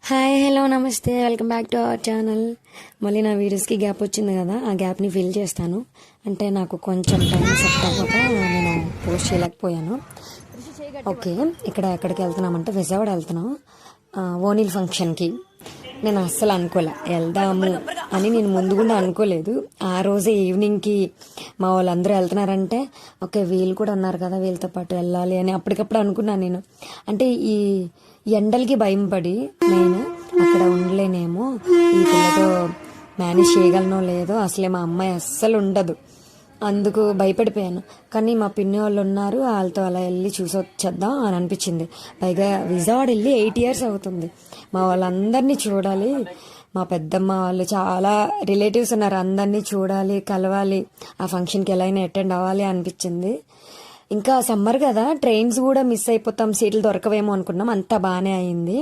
Hi hello నమస్తే welcome back to our channel. మళ్ళీ నా వీడియోస్కి గ్యాప్ వచ్చింది కదా, ఆ గ్యాప్ని ఫిల్ చేస్తాను. అంటే నాకు కొంచెం టైం సెట్ అవ్వక నేను పోస్ట్ చేయలేకపోయాను. ఓకే, ఇక్కడ ఎక్కడికి వెళ్తున్నామంటే విజయవాడ వెళ్తున్నాం ఓనీల్ ఫంక్షన్కి. నేను అస్సలు అనుకోలే వెళ్దాము అని, నేను ముందు కూడా అనుకోలేదు. ఆ రోజే ఈవినింగ్కి మా వాళ్ళందరూ వెళ్తున్నారంటే ఓకే వీళ్ళు కూడా ఉన్నారు కదా, వీళ్ళతో పాటు వెళ్ళాలి అని అప్పటికప్పుడు అనుకున్నాను నేను. అంటే ఈ ఎండలకి భయం పడి నేను అక్కడ ఉండలేనేమో, ఈ పిల్లతో మేనేజ్ చేయగలనో లేదో, అసలే మా అమ్మాయి అస్సలు ఉండదు, అందుకు భయపడిపోయాను. కానీ మా పిన్ని వాళ్ళు ఉన్నారు, వాళ్ళతో అలా వెళ్ళి చూసి వచ్చేద్దాం అని అనిపించింది. పైగా విజయవాడ వెళ్ళి 8 years అవుతుంది. మా వాళ్ళందరినీ చూడాలి, మా పెద్దమ్మ వాళ్ళు చాలా రిలేటివ్స్ ఉన్నారు, అందరినీ చూడాలి, కలవాలి, ఆ ఫంక్షన్కి ఎలా అయినా అటెండ్ అవ్వాలి అనిపించింది. ఇంకా సమ్మర్ కదా, ట్రైన్స్ కూడా మిస్ అయిపోతాం, సీట్లు దొరకవేమో అనుకున్నాం. అంతా బాగానే అయింది.